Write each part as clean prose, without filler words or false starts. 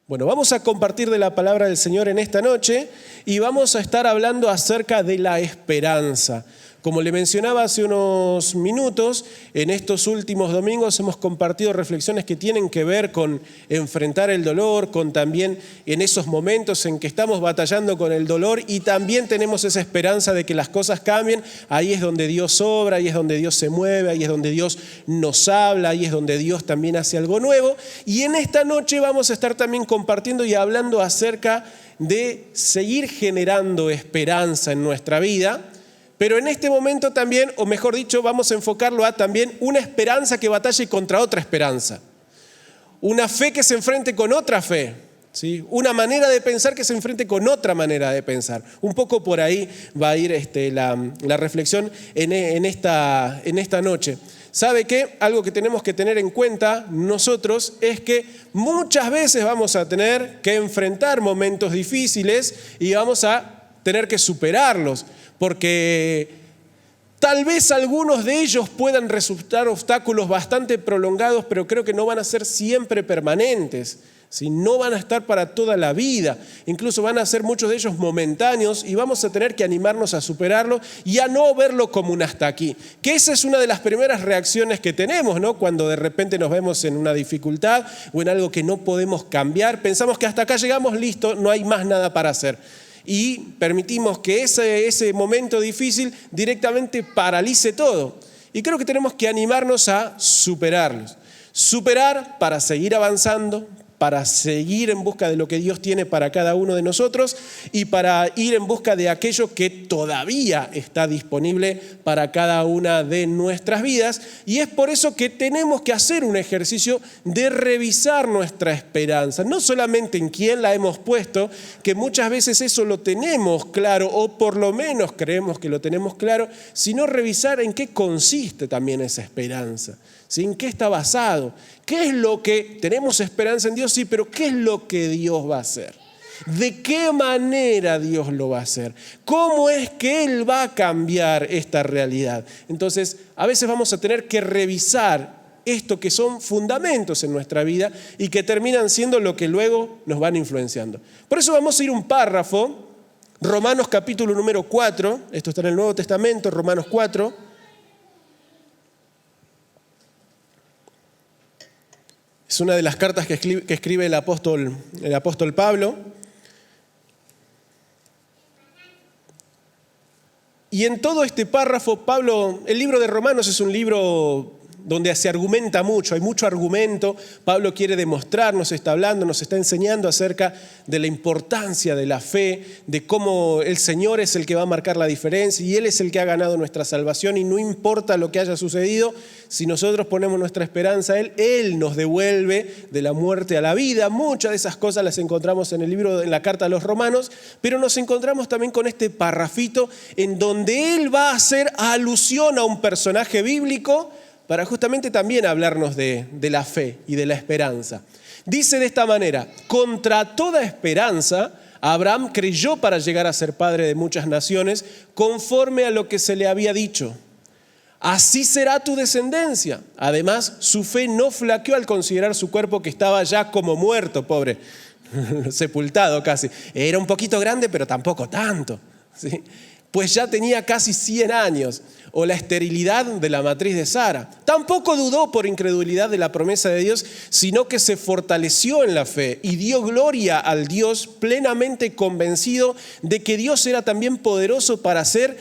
Bueno, vamos a compartir de la palabra del Señor en esta noche y vamos a estar hablando acerca de la esperanza. Como le mencionaba hace unos minutos, en estos últimos domingos hemos compartido reflexiones que tienen que ver con enfrentar el dolor, con también en esos momentos en que estamos batallando con el dolor y también tenemos esa esperanza de que las cosas cambien. Ahí es donde Dios obra, ahí es donde Dios se mueve, ahí es donde Dios nos habla, ahí es donde Dios también hace algo nuevo. Y en esta noche vamos a estar también compartiendo y hablando acerca de seguir generando esperanza en nuestra vida. Pero en este momento también, o mejor dicho, vamos a enfocarlo a también una esperanza que batalle contra otra esperanza. Una fe que se enfrente con otra fe, ¿sí? Una manera de pensar que se enfrente con otra manera de pensar. Un poco por ahí va a ir la reflexión en esta noche. ¿Sabe qué? Algo que tenemos que tener en cuenta nosotros es que muchas veces vamos a tener que enfrentar momentos difíciles y vamos a tener que superarlos. Porque tal vez algunos de ellos puedan resultar obstáculos bastante prolongados, pero creo que no van a ser siempre permanentes, ¿sí? No van a estar para toda la vida, incluso van a ser muchos de ellos momentáneos y vamos a tener que animarnos a superarlo y a no verlo como un hasta aquí. Que esa es una de las primeras reacciones que tenemos, ¿no? Cuando de repente nos vemos en una dificultad o en algo que no podemos cambiar, pensamos que hasta acá llegamos, listo, no hay más nada para hacer. Y permitimos que ese momento difícil directamente paralice todo. Y creo que tenemos que animarnos a superarlos. Superar para seguir avanzando, para seguir en busca de lo que Dios tiene para cada uno de nosotros y para ir en busca de aquello que todavía está disponible para cada una de nuestras vidas. Y es por eso que tenemos que hacer un ejercicio de revisar nuestra esperanza, no solamente en quién la hemos puesto, que muchas veces eso lo tenemos claro o por lo menos creemos que lo tenemos claro, sino revisar en qué consiste también esa esperanza. ¿Sí? ¿En qué está basado? ¿Qué es lo que tenemos esperanza en Dios? Sí, pero ¿qué es lo que Dios va a hacer? ¿De qué manera Dios lo va a hacer? ¿Cómo es que Él va a cambiar esta realidad? Entonces, a veces vamos a tener que revisar esto que son fundamentos en nuestra vida y que terminan siendo lo que luego nos van influenciando. Por eso vamos a ir un párrafo, Romanos capítulo número 4, esto está en el Nuevo Testamento, Romanos 4. Es una de las cartas que escribe el apóstol Pablo. Y en todo este párrafo, el libro de Romanos es un libro donde se argumenta mucho, hay mucho argumento. Pablo quiere demostrarnos, está hablando, nos está enseñando acerca de la importancia de la fe, de cómo el Señor es el que va a marcar la diferencia y Él es el que ha ganado nuestra salvación y no importa lo que haya sucedido, si nosotros ponemos nuestra esperanza en Él, Él nos devuelve de la muerte a la vida. Muchas de esas cosas las encontramos en el libro, en la carta a los Romanos, pero nos encontramos también con este parrafito en donde Él va a hacer alusión a un personaje bíblico para justamente también hablarnos de la fe y de la esperanza. Dice de esta manera: contra toda esperanza, Abraham creyó para llegar a ser padre de muchas naciones, conforme a lo que se le había dicho. Así será tu descendencia. Además, su fe no flaqueó al considerar su cuerpo que estaba ya como muerto, pobre, sepultado casi. Era un poquito grande, pero tampoco tanto, ¿sí? Pues ya tenía casi 100 años, o la esterilidad de la matriz de Sara. Tampoco dudó por incredulidad de la promesa de Dios, sino que se fortaleció en la fe y dio gloria al Dios, plenamente convencido de que Dios era también poderoso para hacer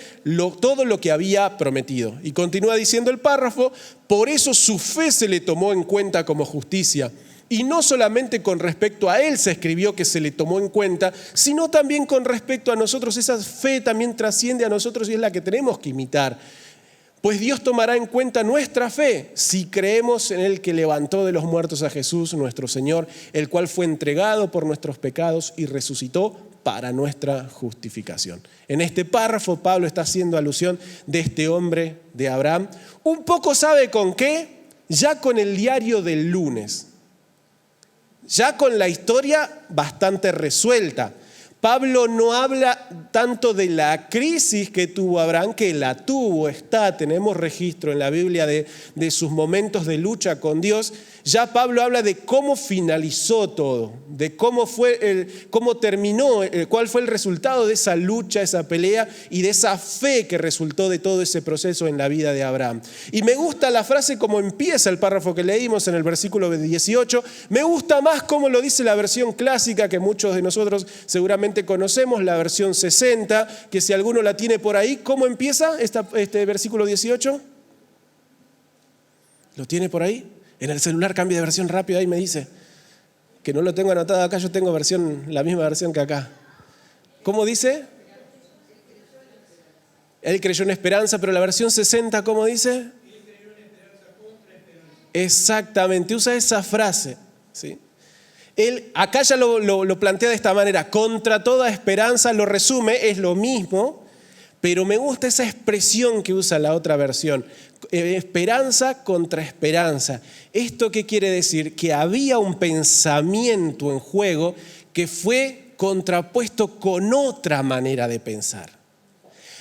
todo lo que había prometido. Y continúa diciendo el párrafo: por eso su fe se le tomó en cuenta como justicia. Y no solamente con respecto a él se escribió que se le tomó en cuenta, sino también con respecto a nosotros. Esa fe también trasciende a nosotros y es la que tenemos que imitar. Pues Dios tomará en cuenta nuestra fe si creemos en el que levantó de los muertos a Jesús, nuestro Señor, el cual fue entregado por nuestros pecados y resucitó para nuestra justificación. En este párrafo Pablo está haciendo alusión de este hombre de Abraham. Un poco ¿sabe con qué? Ya con el diario del lunes. Ya con la historia bastante resuelta, Pablo no habla tanto de la crisis que tuvo Abraham, que la tuvo, tenemos registro en la Biblia de sus momentos de lucha con Dios. Ya Pablo habla de cómo finalizó todo, de cómo terminó, cuál fue el resultado de esa lucha, esa pelea y de esa fe que resultó de todo ese proceso en la vida de Abraham. Y me gusta la frase como empieza el párrafo que leímos en el versículo 18. Me gusta más cómo lo dice la versión clásica que muchos de nosotros seguramente conocemos, la versión 60, que si alguno la tiene por ahí, ¿cómo empieza este versículo 18? ¿Lo tiene por ahí? En el celular cambia de versión rápido, ahí me dice. Que no lo tengo anotado acá, yo tengo la misma versión que acá. ¿Cómo dice? Él creyó en esperanza, pero la versión 60, ¿cómo dice? Exactamente, usa esa frase, ¿sí? Él acá ya lo plantea de esta manera, contra toda esperanza, lo resume, es lo mismo, pero me gusta esa expresión que usa la otra versión, esperanza contra esperanza. ¿Esto qué quiere decir? Que había un pensamiento en juego que fue contrapuesto con otra manera de pensar.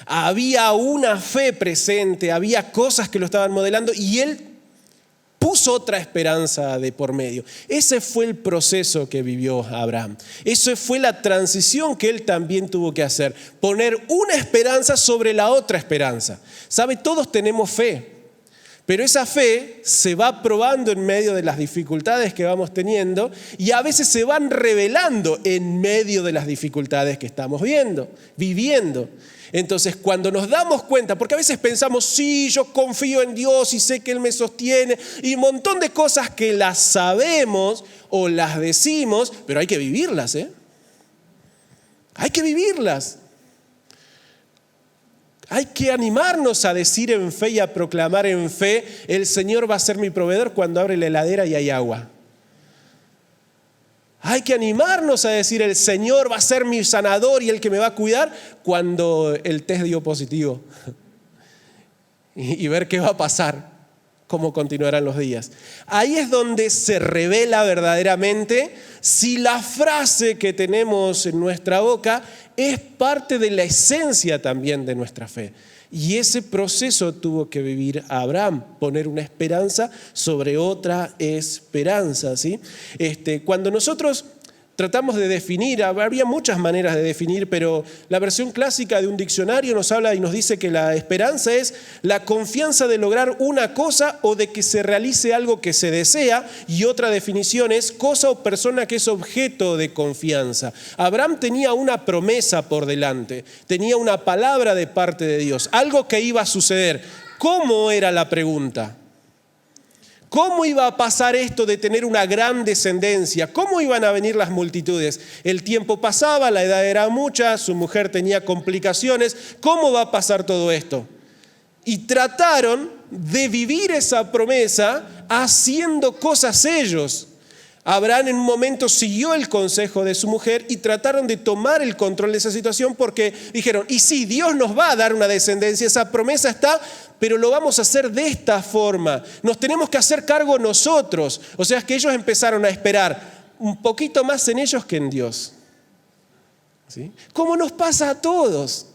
Había una fe presente, había cosas que lo estaban modelando y él puso otra esperanza de por medio. Ese fue el proceso que vivió Abraham. Esa fue la transición que él también tuvo que hacer. Poner una esperanza sobre la otra esperanza. ¿Sabe? Todos tenemos fe, pero esa fe se va probando en medio de las dificultades que vamos teniendo y a veces se van revelando en medio de las dificultades que estamos viviendo. Entonces, cuando nos damos cuenta, porque a veces pensamos, sí, yo confío en Dios y sé que Él me sostiene, y un montón de cosas que las sabemos o las decimos, pero hay que vivirlas, ¿eh? Hay que vivirlas. Hay que animarnos a decir en fe y a proclamar en fe, el Señor va a ser mi proveedor cuando abre la heladera y hay agua. Hay que animarnos a decir, el Señor va a ser mi sanador y el que me va a cuidar cuando el test dio positivo. Y ver qué va a pasar, cómo continuarán los días. Ahí es donde se revela verdaderamente si la frase que tenemos en nuestra boca es parte de la esencia también de nuestra fe. Y ese proceso tuvo que vivir Abraham, poner una esperanza sobre otra esperanza, ¿sí? Cuando nosotros tratamos de definir, habría muchas maneras de definir, pero la versión clásica de un diccionario nos habla y nos dice que la esperanza es la confianza de lograr una cosa o de que se realice algo que se desea, y otra definición es cosa o persona que es objeto de confianza. Abraham tenía una promesa por delante, tenía una palabra de parte de Dios, algo que iba a suceder. ¿Cómo era la pregunta? ¿Cómo iba a pasar esto de tener una gran descendencia? ¿Cómo iban a venir las multitudes? El tiempo pasaba, la edad era mucha, su mujer tenía complicaciones. ¿Cómo va a pasar todo esto? Y trataron de vivir esa promesa haciendo cosas ellos. Abraham en un momento siguió el consejo de su mujer y trataron de tomar el control de esa situación porque dijeron, y sí, Dios nos va a dar una descendencia, esa promesa está, pero lo vamos a hacer de esta forma. Nos tenemos que hacer cargo nosotros. O sea, es que ellos empezaron a esperar un poquito más en ellos que en Dios. ¿Sí? Como nos pasa a todos.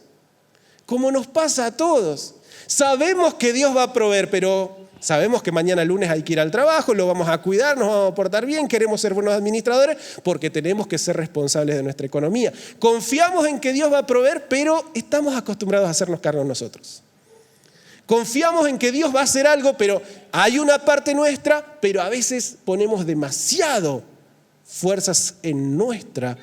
Como nos pasa a todos. Sabemos que Dios va a proveer, pero sabemos que mañana lunes hay que ir al trabajo, lo vamos a cuidar, nos vamos a portar bien, queremos ser buenos administradores porque tenemos que ser responsables de nuestra economía. Confiamos en que Dios va a proveer, pero estamos acostumbrados a hacernos cargo nosotros. Confiamos en que Dios va a hacer algo, pero hay una parte nuestra, pero a veces ponemos demasiado fuerzas en nuestra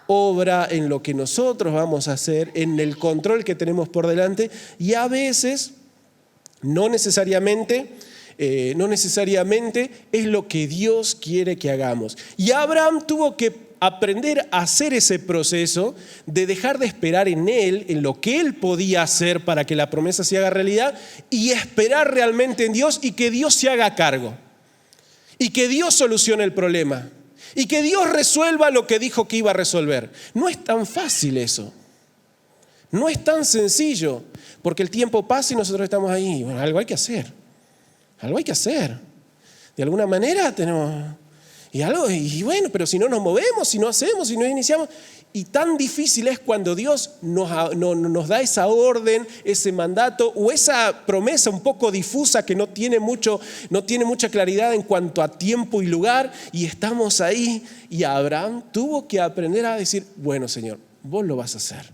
obra, en lo que nosotros vamos a hacer, en el control que tenemos por delante, y a veces no necesariamente es lo que Dios quiere que hagamos. Y Abraham tuvo que aprender a hacer ese proceso de dejar de esperar en Él, en lo que Él podía hacer para que la promesa se haga realidad, y esperar realmente en Dios y que Dios se haga cargo. Y que Dios solucione el problema. Y que Dios resuelva lo que dijo que iba a resolver. No es tan fácil eso. No es tan sencillo. Porque el tiempo pasa y nosotros estamos ahí. Bueno, algo hay que hacer. Algo hay que hacer. De alguna manera tenemos... Y bueno, pero si no nos movemos, si no hacemos, si no iniciamos. Y tan difícil es cuando Dios nos da esa orden, ese mandato o esa promesa un poco difusa que no tiene mucha claridad en cuanto a tiempo y lugar. Y estamos ahí y Abraham tuvo que aprender a decir, bueno, Señor, vos lo vas a hacer.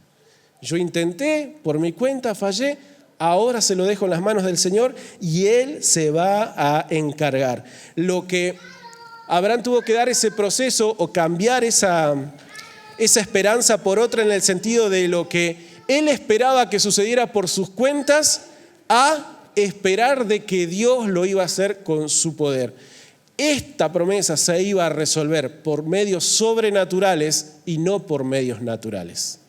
Yo intenté, por mi cuenta fallé, ahora se lo dejo en las manos del Señor y Él se va a encargar. Lo que Abraham tuvo que dar ese proceso o cambiar esa esperanza por otra en el sentido de lo que él esperaba que sucediera por sus cuentas a esperar de que Dios lo iba a hacer con su poder. Esta promesa se iba a resolver por medios sobrenaturales y no por medios naturales.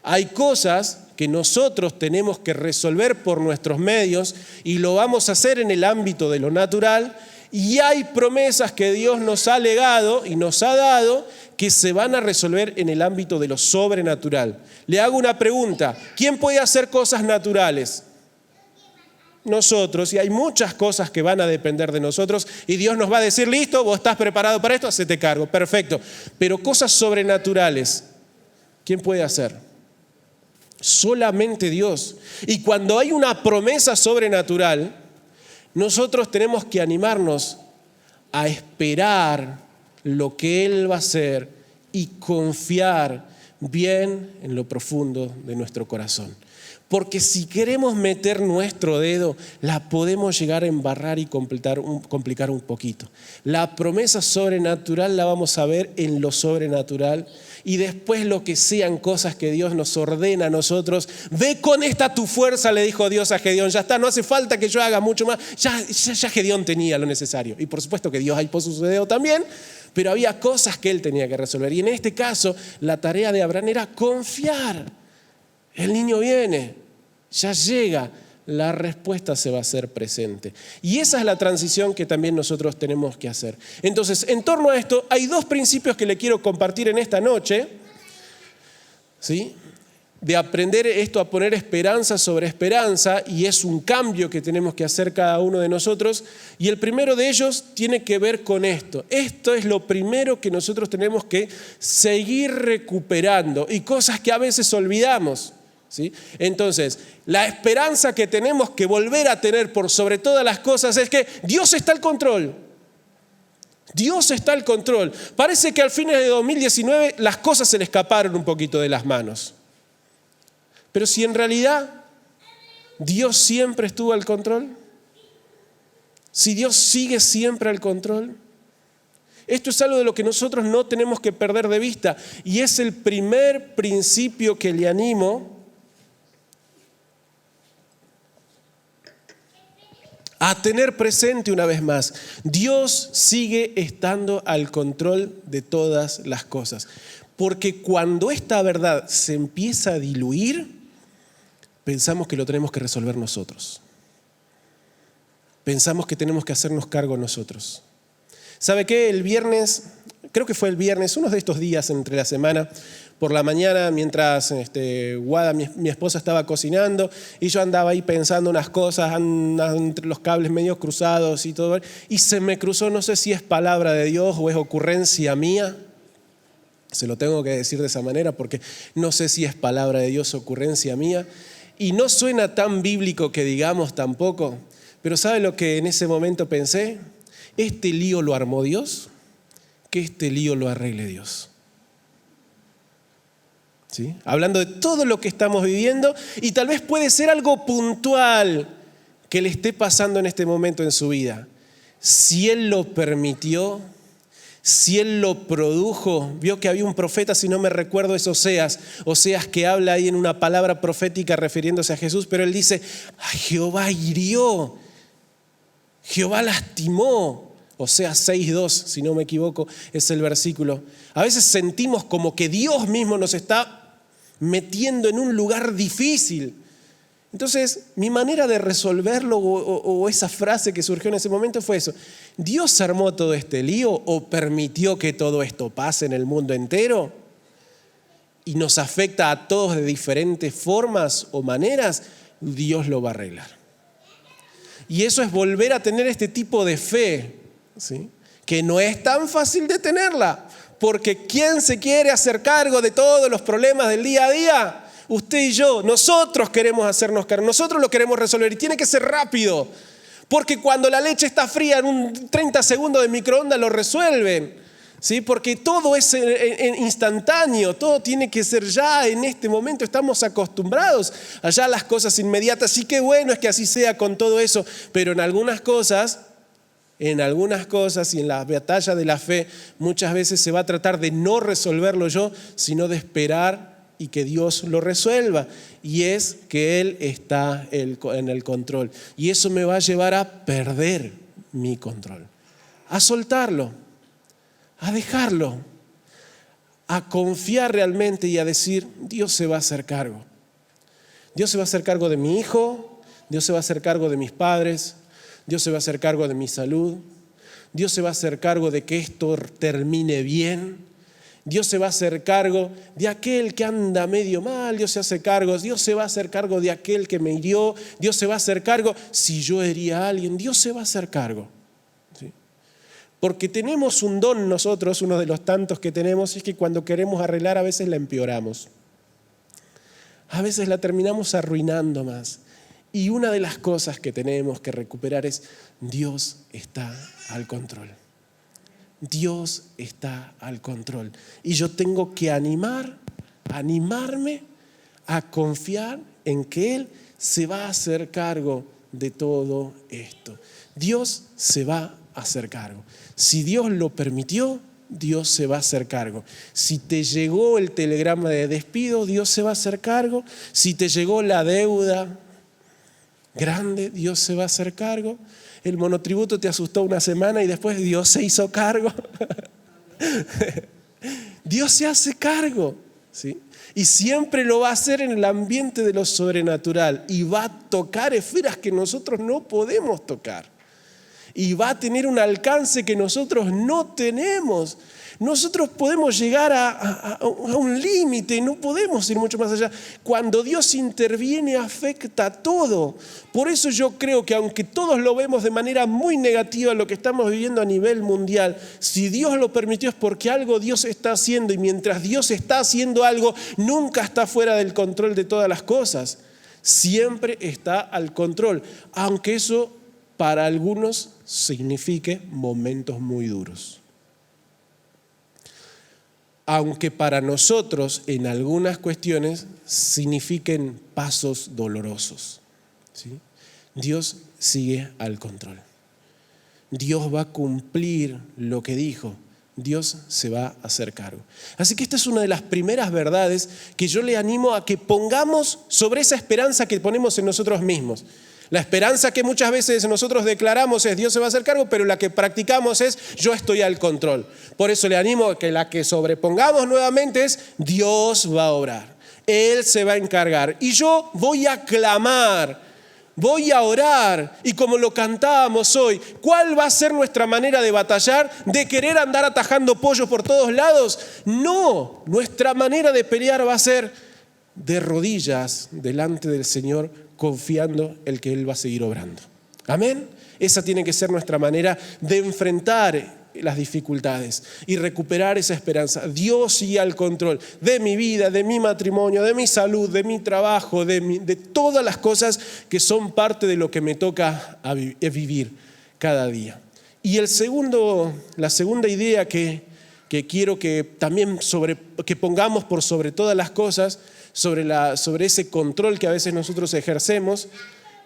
Hay cosas que nosotros tenemos que resolver por nuestros medios y lo vamos a hacer en el ámbito de lo natural. Y hay promesas que Dios nos ha legado y nos ha dado que se van a resolver en el ámbito de lo sobrenatural. Le hago una pregunta. ¿Quién puede hacer cosas naturales? Nosotros. Y hay muchas cosas que van a depender de nosotros. Y Dios nos va a decir, listo, vos estás preparado para esto, hacete cargo. Perfecto. Pero cosas sobrenaturales, ¿quién puede hacer? Solamente Dios. Y cuando hay una promesa sobrenatural, nosotros tenemos que animarnos a esperar lo que Él va a hacer y confiar bien en lo profundo de nuestro corazón. Porque si queremos meter nuestro dedo, la podemos llegar a embarrar y complicar un poquito. La promesa sobrenatural la vamos a ver en lo sobrenatural y después lo que sean cosas que Dios nos ordena a nosotros. Ve con esta tu fuerza, le dijo Dios a Gedeón. Ya está, no hace falta que yo haga mucho más. Ya Gedeón tenía lo necesario. Y por supuesto que Dios ahí puso su dedo también, pero había cosas que él tenía que resolver. Y en este caso, la tarea de Abraham era confiar. El niño viene, ya llega, la respuesta se va a hacer presente. Y esa es la transición que también nosotros tenemos que hacer. Entonces, en torno a esto, hay dos principios que le quiero compartir en esta noche, ¿sí? De aprender esto a poner esperanza sobre esperanza, y es un cambio que tenemos que hacer cada uno de nosotros. Y el primero de ellos tiene que ver con esto. Esto es lo primero que nosotros tenemos que seguir recuperando y cosas que a veces olvidamos. ¿Sí? Entonces, la esperanza que tenemos que volver a tener por sobre todas las cosas es que Dios está al control. Dios está al control. Parece que al fin de 2019 las cosas se le escaparon un poquito de las manos. Pero si en realidad Dios siempre estuvo al control, si Dios sigue siempre al control, esto es algo de lo que nosotros no tenemos que perder de vista. Y es el primer principio que le animo a tener presente una vez más. Dios sigue estando al control de todas las cosas. Porque cuando esta verdad se empieza a diluir, pensamos que lo tenemos que resolver nosotros. Pensamos que tenemos que hacernos cargo nosotros. ¿Sabe qué? El viernes, creo que fue el viernes, uno de estos días entre la semana, por la mañana, mientras Guada, mi esposa, estaba cocinando y yo andaba ahí pensando unas cosas, entre los cables medio cruzados y todo, y se me cruzó, no sé si es palabra de Dios o es ocurrencia mía, se lo tengo que decir de esa manera porque no sé si es palabra de Dios o ocurrencia mía, y no suena tan bíblico que digamos tampoco, pero ¿sabe lo que en ese momento pensé? Este lío lo armó Dios, que este lío lo arregle Dios. ¿Sí? Hablando de todo lo que estamos viviendo, y tal vez puede ser algo puntual que le esté pasando en este momento en su vida. Si Él lo permitió, si Él lo produjo, vio que había un profeta, si no me recuerdo, es Oseas que habla ahí en una palabra profética refiriéndose a Jesús, pero él dice, Jehová hirió, Jehová lastimó. Oseas 6:2, si no me equivoco, es el versículo. A veces sentimos como que Dios mismo nos está metiendo en un lugar difícil. Entonces, mi manera de resolverlo o esa frase que surgió en ese momento fue eso. ¿Dios armó todo este lío o permitió que todo esto pase en el mundo entero? Y nos afecta a todos de diferentes formas o maneras. Dios lo va a arreglar. Y eso es volver a tener este tipo de fe, ¿sí? que no es tan fácil detenerla, porque ¿quién se quiere hacer cargo de todos los problemas del día a día? Usted y yo, nosotros queremos hacernos cargo, nosotros lo queremos resolver y tiene que ser rápido, porque cuando la leche está fría en un 30 segundos de microondas lo resuelven. ¿Sí? Porque todo es instantáneo, todo tiene que ser ya en este momento, estamos acostumbrados a ya las cosas inmediatas, y qué bueno es que así sea con todo eso, pero en algunas cosas y en la batalla de la fe muchas veces se va a tratar de no resolverlo yo, sino de esperar y que Dios lo resuelva, y es que Él está en el control, y eso me va a llevar a perder mi control, a soltarlo, a dejarlo, a confiar realmente y a decir, Dios se va a hacer cargo. Dios se va a hacer cargo de mi hijo, Dios se va a hacer cargo de mis padres, Dios se va a hacer cargo de mi salud, Dios se va a hacer cargo de que esto termine bien, Dios se va a hacer cargo de aquel que anda medio mal, Dios se hace cargo, Dios se va a hacer cargo de aquel que me hirió, Dios se va a hacer cargo si yo herí a alguien, Dios se va a hacer cargo. ¿Sí? Porque tenemos un don nosotros, uno de los tantos que tenemos, es que cuando queremos arreglar a veces la empeoramos. A veces la terminamos arruinando más. Y una de las cosas que tenemos que recuperar es Dios está al control. Dios está al control. Y yo tengo que animarme a confiar en que Él se va a hacer cargo de todo esto. Dios se va a hacer cargo. Si Dios lo permitió, Dios se va a hacer cargo. Si te llegó el telegrama de despido, Dios se va a hacer cargo. Si te llegó la deuda grande, Dios se va a hacer cargo. El monotributo te asustó una semana y después Dios se hizo cargo. Dios se hace cargo, ¿sí? Y siempre lo va a hacer en el ambiente de lo sobrenatural y va a tocar esferas que nosotros no podemos tocar. Y va a tener un alcance que nosotros no tenemos. Nosotros podemos llegar a un límite, no podemos ir mucho más allá. Cuando Dios interviene, afecta todo. Por eso yo creo que aunque todos lo vemos de manera muy negativa lo que estamos viviendo a nivel mundial, si Dios lo permitió es porque algo Dios está haciendo, y mientras Dios está haciendo algo, nunca está fuera del control de todas las cosas. Siempre está al control, aunque eso para algunos signifique momentos muy duros. Aunque para nosotros en algunas cuestiones signifiquen pasos dolorosos, ¿sí? Dios sigue al control. Dios va a cumplir lo que dijo. Dios se va a hacer cargo. Así que esta es una de las primeras verdades que yo le animo a que pongamos sobre esa esperanza que ponemos en nosotros mismos. La esperanza que muchas veces nosotros declaramos es Dios se va a hacer cargo, pero la que practicamos es yo estoy al control. Por eso le animo a que la que sobrepongamos nuevamente es Dios va a obrar. Él se va a encargar. Y yo voy a clamar, voy a orar. Y como lo cantábamos hoy, ¿cuál va a ser nuestra manera de batallar? ¿De querer andar atajando pollos por todos lados? No, nuestra manera de pelear va a ser de rodillas delante del Señor, confiando en que Él va a seguir obrando. Amén. Esa tiene que ser nuestra manera de enfrentar las dificultades y recuperar esa esperanza. Dios sigue al control de mi vida, de mi matrimonio, de mi salud, de mi trabajo, de todas las cosas que son parte de lo que me toca vivir cada día. Y la segunda idea que quiero que también que pongamos por sobre todas las cosas, sobre ese control que a veces nosotros ejercemos,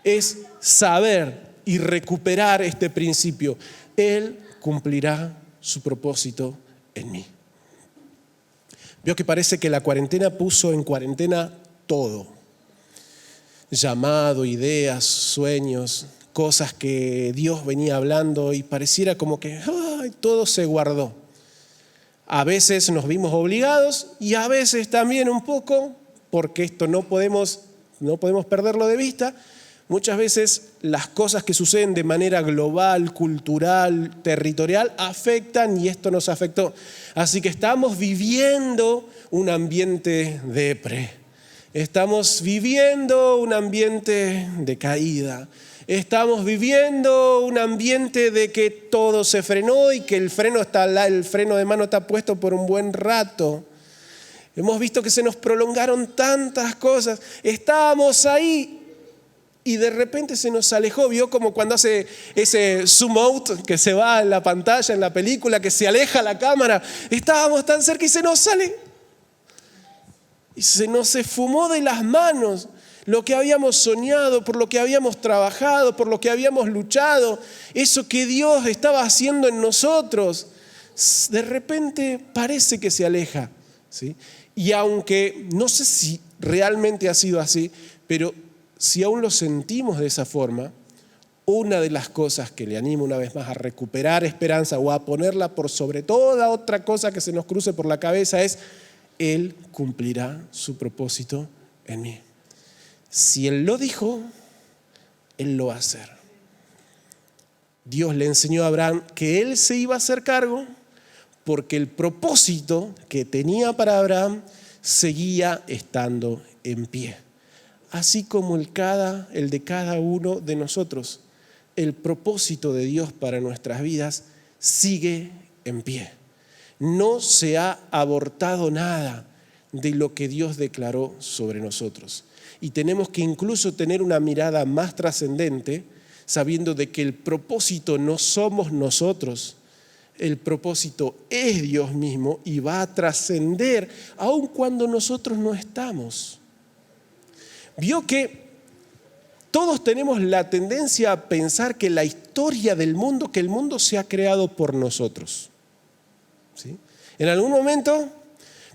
es saber y recuperar este principio. Él cumplirá su propósito en mí. Veo que parece que la cuarentena puso en cuarentena todo. Llamado, ideas, sueños, cosas que Dios venía hablando, y pareciera como que todo se guardó. A veces nos vimos obligados y a veces también un poco, porque esto no podemos perderlo de vista. Muchas veces las cosas que suceden de manera global, cultural, territorial, afectan, y esto nos afectó. Así que estamos viviendo un ambiente depre. Estamos viviendo un ambiente de caída. Estamos viviendo un ambiente de que todo se frenó y que el freno de mano está puesto por un buen rato. Hemos visto que se nos prolongaron tantas cosas. Estábamos ahí y de repente se nos alejó. ¿Vio como cuando hace ese zoom out que se va en la pantalla, en la película, que se aleja la cámara? Estábamos tan cerca y se nos sale. Y se nos esfumó de las manos lo que habíamos soñado, por lo que habíamos trabajado, por lo que habíamos luchado, eso que Dios estaba haciendo en nosotros. De repente parece que se aleja, ¿sí? Y aunque no sé si realmente ha sido así, pero si aún lo sentimos de esa forma, una de las cosas que le animo una vez más a recuperar esperanza o a ponerla por sobre toda otra cosa que se nos cruce por la cabeza es: Él cumplirá su propósito en mí. Si Él lo dijo, Él lo va a hacer. Dios le enseñó a Abraham que Él se iba a hacer cargo porque el propósito que tenía para Abraham seguía estando en pie. Así como el de cada uno de nosotros, el propósito de Dios para nuestras vidas sigue en pie. No se ha abortado nada de lo que Dios declaró sobre nosotros. Y tenemos que incluso tener una mirada más trascendente, sabiendo de que el propósito no somos nosotros, el propósito es Dios mismo y va a trascender aun cuando nosotros no estamos. Vio que todos tenemos la tendencia a pensar que la historia del mundo, que el mundo se ha creado por nosotros, ¿sí? En algún momento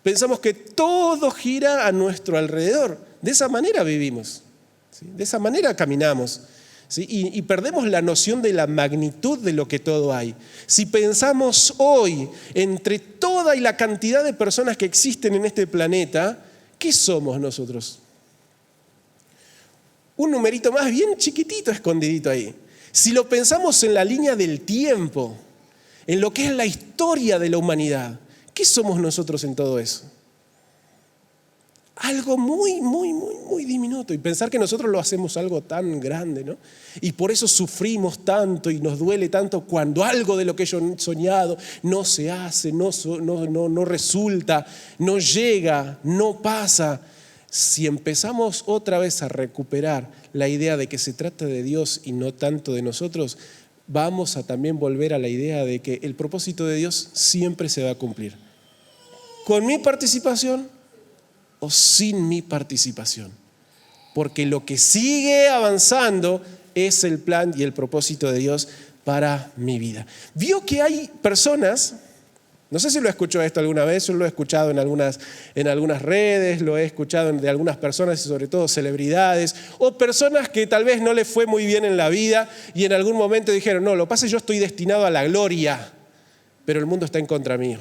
pensamos que todo gira a nuestro alrededor. De esa manera vivimos, ¿sí? De esa manera caminamos, ¿sí? Y perdemos la noción de la magnitud de lo que todo hay. Si pensamos hoy, entre toda y la cantidad de personas que existen en este planeta, ¿qué somos nosotros? Un numerito más bien chiquitito escondidito ahí. Si lo pensamos en la línea del tiempo, en lo que es la historia de la humanidad, ¿qué somos nosotros en todo eso? Algo muy, muy, muy, muy diminuto. Y pensar que nosotros lo hacemos algo tan grande, ¿no? Y por eso sufrimos tanto y nos duele tanto cuando algo de lo que yo he soñado no se hace, no resulta, no llega, no pasa. Si empezamos otra vez a recuperar la idea de que se trata de Dios y no tanto de nosotros, vamos a también volver a la idea de que el propósito de Dios siempre se va a cumplir. Con mi participación o sin mi participación. Porque lo que sigue avanzando es el plan y el propósito de Dios para mi vida. Vio que hay personas, no sé si lo escuchó esto alguna vez, yo lo he escuchado en algunas redes, lo he escuchado de algunas personas y sobre todo celebridades, o personas que tal vez no les fue muy bien en la vida y en algún momento dijeron: no, lo que pasa es que yo estoy destinado a la gloria, pero el mundo está en contra mío.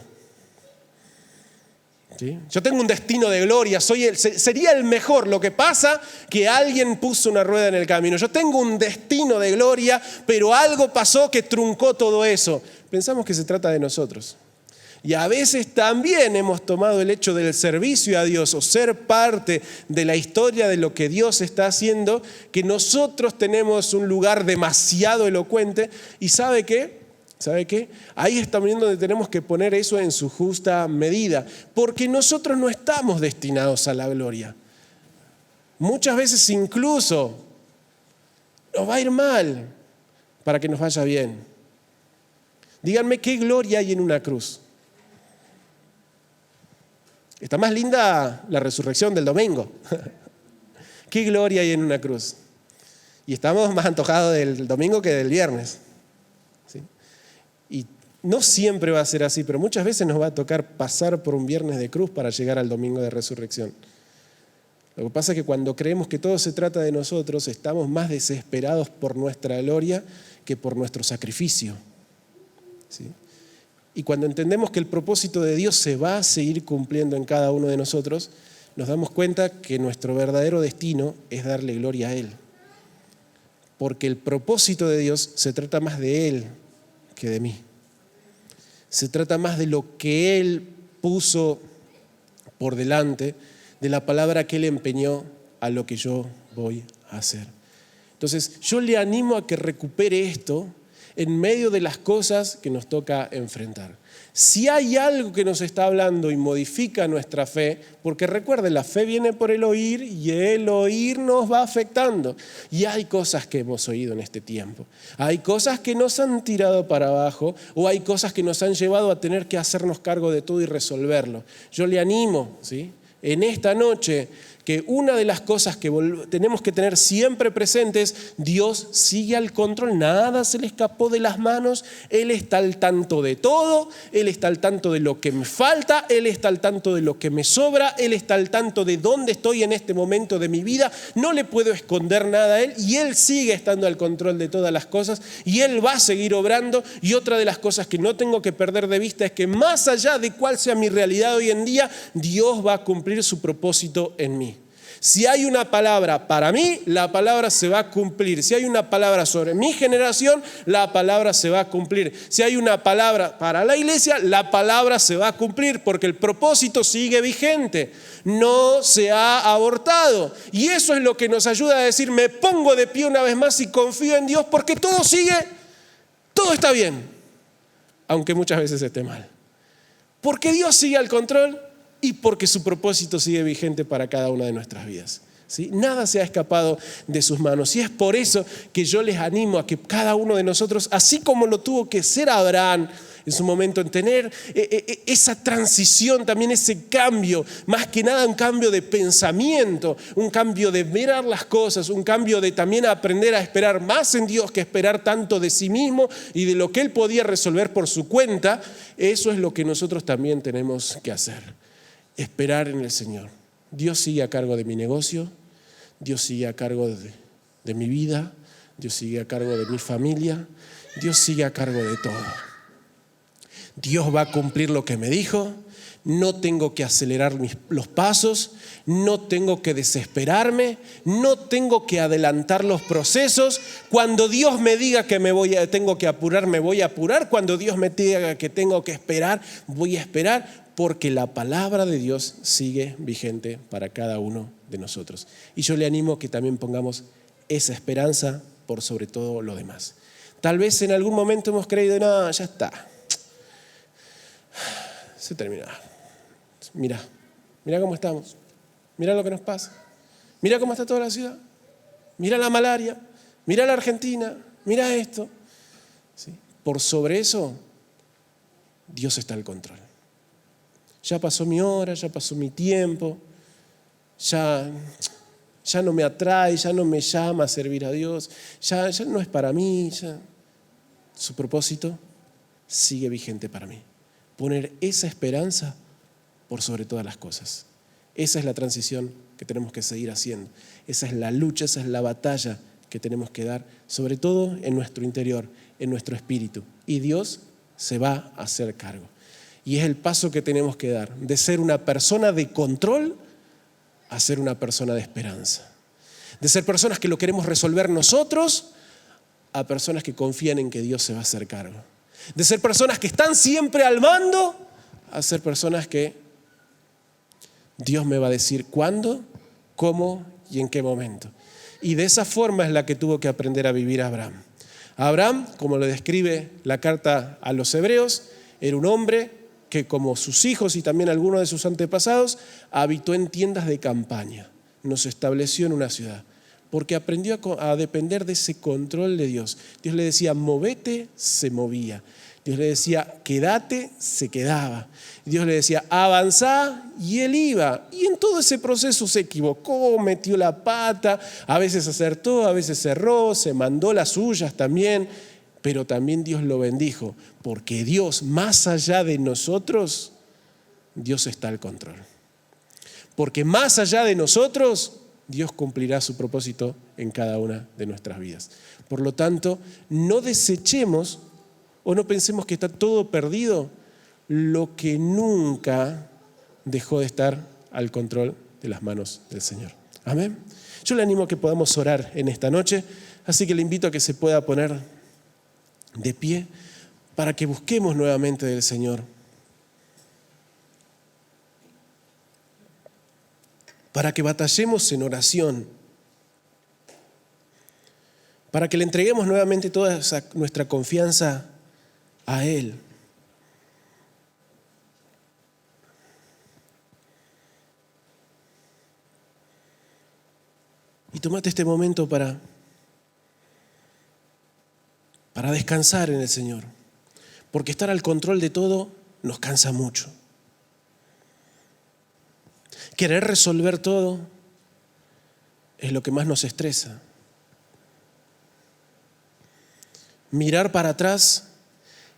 ¿Sí? Yo tengo un destino de gloria, sería el mejor. Lo que pasa que alguien puso una rueda en el camino. Yo tengo un destino de gloria, pero algo pasó que truncó todo eso. Pensamos que se trata de nosotros. Y a veces también hemos tomado el hecho del servicio a Dios o ser parte de la historia de lo que Dios está haciendo, que nosotros tenemos un lugar demasiado elocuente. ¿Y sabe qué? ¿Sabe qué? Ahí es también donde tenemos que poner eso en su justa medida, porque nosotros no estamos destinados a la gloria. Muchas veces incluso nos va a ir mal para que nos vaya bien. Díganme, ¿qué gloria hay en una cruz? Está más linda la resurrección del domingo. ¿Qué gloria hay en una cruz? Y estamos más antojados del domingo que del viernes. ¿Sí? Y no siempre va a ser así, pero muchas veces nos va a tocar pasar por un viernes de cruz para llegar al domingo de resurrección. Lo que pasa es que cuando creemos que todo se trata de nosotros, estamos más desesperados por nuestra gloria que por nuestro sacrificio. ¿Sí? Y cuando entendemos que el propósito de Dios se va a seguir cumpliendo en cada uno de nosotros, nos damos cuenta que nuestro verdadero destino es darle gloria a Él. Porque el propósito de Dios se trata más de Él que de mí. Se trata más de lo que Él puso por delante, de la palabra que Él empeñó a lo que yo voy a hacer. Entonces, yo le animo a que recupere esto en medio de las cosas que nos toca enfrentar. Si hay algo que nos está hablando y modifica nuestra fe, porque recuerden, la fe viene por el oír y el oír nos va afectando. Y hay cosas que hemos oído en este tiempo. Hay cosas que nos han tirado para abajo o hay cosas que nos han llevado a tener que hacernos cargo de todo y resolverlo. Yo le animo, ¿sí?, en esta noche, que una de las cosas que tenemos que tener siempre presentes, Dios sigue al control, nada se le escapó de las manos, Él está al tanto de todo, Él está al tanto de lo que me falta, Él está al tanto de lo que me sobra, Él está al tanto de dónde estoy en este momento de mi vida, no le puedo esconder nada a Él y Él sigue estando al control de todas las cosas y Él va a seguir obrando. Y otra de las cosas que no tengo que perder de vista es que más allá de cuál sea mi realidad hoy en día, Dios va a cumplir su propósito en mí. Si hay una palabra para mí, la palabra se va a cumplir. Si hay una palabra sobre mi generación, la palabra se va a cumplir. Si hay una palabra para la iglesia, la palabra se va a cumplir porque el propósito sigue vigente. No se ha abortado. Y eso es lo que nos ayuda a decir, me pongo de pie una vez más y confío en Dios porque todo sigue, todo está bien, aunque muchas veces esté mal. Porque Dios sigue al control y porque su propósito sigue vigente para cada una de nuestras vidas, ¿sí? Nada se ha escapado de sus manos. Y es por eso que yo les animo a que cada uno de nosotros, así como lo tuvo que ser Abraham en su momento, en tener esa transición, también ese cambio, más que nada un cambio de pensamiento, un cambio de mirar las cosas, un cambio de también aprender a esperar más en Dios que esperar tanto de sí mismo y de lo que Él podía resolver por su cuenta. Eso es lo que nosotros también tenemos que hacer. Esperar en el Señor. Dios sigue a cargo de mi negocio, Dios sigue a cargo de mi vida, Dios sigue a cargo de mi familia, Dios sigue a cargo de todo. Dios va a cumplir lo que me dijo, no tengo que acelerar los pasos, no tengo que desesperarme, no tengo que adelantar los procesos. Cuando Dios me diga que tengo que apurar, me voy a apurar. Cuando Dios me diga que tengo que esperar, voy a esperar. Porque la palabra de Dios sigue vigente para cada uno de nosotros. Y yo le animo que también pongamos esa esperanza por sobre todo lo demás. Tal vez en algún momento hemos creído, no, ya está, se terminó. Mira cómo estamos, mira lo que nos pasa, mira cómo está toda la ciudad, mira la malaria, mira la Argentina, mira esto. ¿Sí? Por sobre eso, Dios está al control. Ya pasó mi hora, ya pasó mi tiempo, ya no me atrae, ya no me llama a servir a Dios, ya no es para mí. Su propósito sigue vigente para mí. Poner esa esperanza por sobre todas las cosas. Esa es la transición que tenemos que seguir haciendo. Esa es la lucha, esa es la batalla que tenemos que dar, sobre todo en nuestro interior, en nuestro espíritu. Y Dios se va a hacer cargo. Y es el paso que tenemos que dar, de ser una persona de control a ser una persona de esperanza. De ser personas que lo queremos resolver nosotros a personas que confían en que Dios se va a hacer cargo. De ser personas que están siempre al mando a ser personas que Dios me va a decir cuándo, cómo y en qué momento. Y de esa forma es la que tuvo que aprender a vivir Abraham. Abraham, como lo describe la carta a los Hebreos, era un hombre que, como sus hijos y también algunos de sus antepasados, habitó en tiendas de campaña, no se estableció en una ciudad, porque aprendió a depender de ese control de Dios. Dios le decía, movete, se movía. Dios le decía, quédate, se quedaba. Dios le decía, avanzá, y él iba. Y en todo ese proceso se equivocó, metió la pata, a veces acertó, a veces erró, se mandó las suyas también. Pero también Dios lo bendijo, porque Dios, más allá de nosotros, Dios está al control. Porque más allá de nosotros, Dios cumplirá su propósito en cada una de nuestras vidas. Por lo tanto, no desechemos o no pensemos que está todo perdido, lo que nunca dejó de estar al control de las manos del Señor. Amén. Yo le animo a que podamos orar en esta noche, así que le invito a que se pueda poner de pie para que busquemos nuevamente del Señor, para que batallemos en oración, para que le entreguemos nuevamente toda nuestra confianza a Él. Y tomate este momento para descansar en el Señor, porque estar al control de todo nos cansa mucho. Querer resolver todo es lo que más nos estresa. Mirar para atrás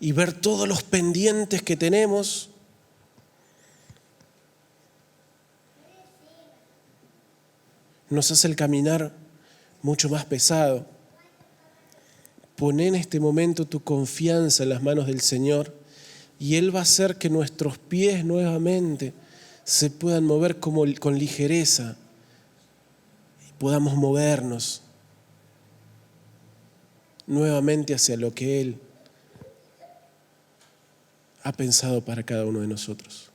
y ver todos los pendientes que tenemos nos hace el caminar mucho más pesado. Pon en este momento tu confianza en las manos del Señor y Él va a hacer que nuestros pies nuevamente se puedan mover con ligereza y podamos movernos nuevamente hacia lo que Él ha pensado para cada uno de nosotros.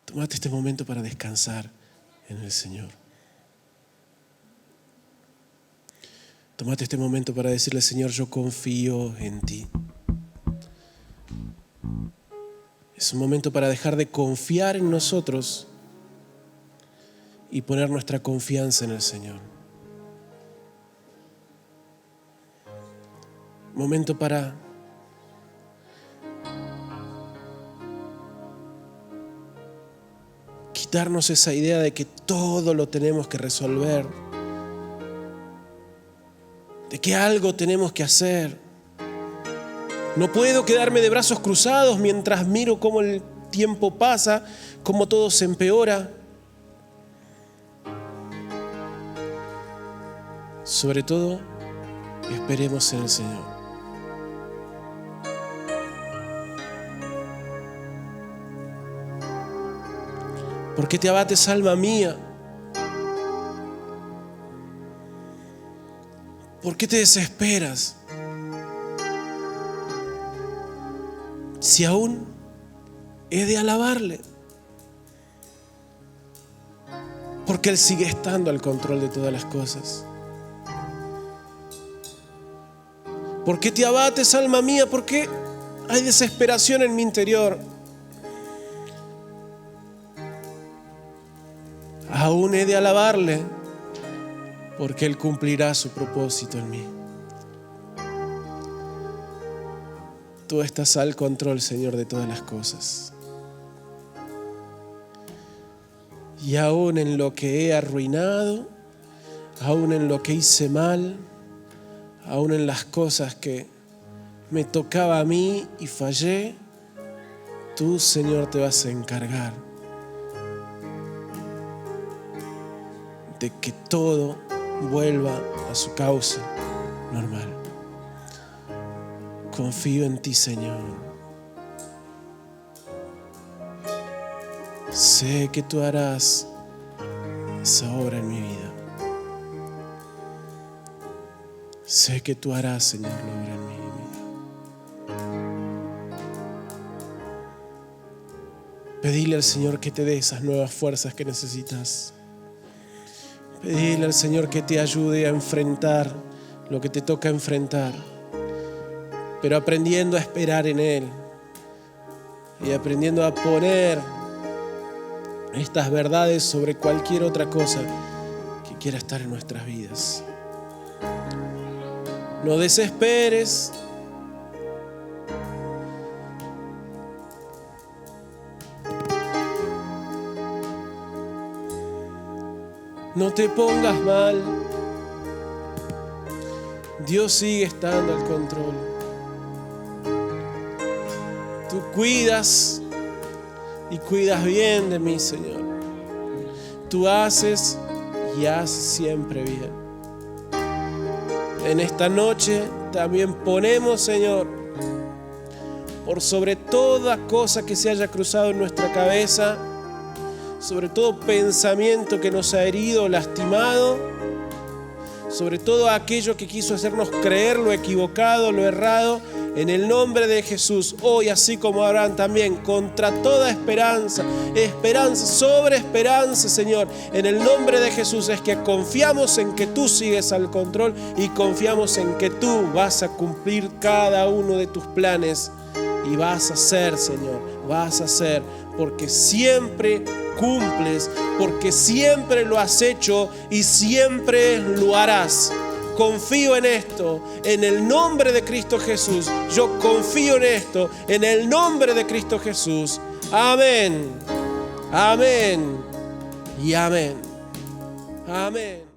Tómate este momento para descansar en el Señor. Tómate este momento para decirle: Señor, yo confío en ti. Es un momento para dejar de confiar en nosotros y poner nuestra confianza en el Señor. Momento para quitarnos esa idea de que todo lo tenemos que resolver, de que algo tenemos que hacer. No puedo quedarme de brazos cruzados mientras miro cómo el tiempo pasa, cómo todo se empeora. Sobre todo, esperemos en el Señor. ¿Por qué te abates, alma mía? ¿Por qué te desesperas? Si aún he de alabarle, porque Él sigue estando al control de todas las cosas. ¿Por qué te abates, alma mía? ¿Por qué hay desesperación en mi interior? Aún he de alabarle, porque Él cumplirá su propósito en mí. Tú estás al control, Señor, de todas las cosas. Y aún en lo que he arruinado, aún en lo que hice mal, aún en las cosas que me tocaba a mí y fallé, tú, Señor, te vas a encargar de que todo vuelva a su cauce normal. Confío en ti, Señor. Sé que tú harás esa obra en mi vida. Sé que tú harás, Señor, la obra en mi vida. Pedile al Señor que te dé esas nuevas fuerzas que necesitas. Pedile al Señor que te ayude a enfrentar lo que te toca enfrentar, pero aprendiendo a esperar en Él y aprendiendo a poner estas verdades sobre cualquier otra cosa que quiera estar en nuestras vidas. No desesperes. No te pongas mal. Dios sigue estando al control. Tú cuidas y cuidas bien de mí, Señor. Tú haces y haces siempre bien. En esta noche también ponemos, Señor, por sobre toda cosa que se haya cruzado en nuestra cabeza, sobre todo pensamiento que nos ha herido o lastimado, sobre todo aquello que quiso hacernos creer lo equivocado, lo errado, En el nombre de Jesús, hoy así como Abraham también, contra toda esperanza, esperanza sobre esperanza, Señor, en el nombre de Jesús es que confiamos en que tú sigues al control y confiamos en que tú vas a cumplir cada uno de tus planes y vas a hacer, Señor, vas a hacer, porque siempre cumples, porque siempre lo has hecho y siempre lo harás. Confío en esto, en el nombre de Cristo Jesús. Yo confío en esto, en el nombre de Cristo Jesús. Amén, amén y amén. Amén.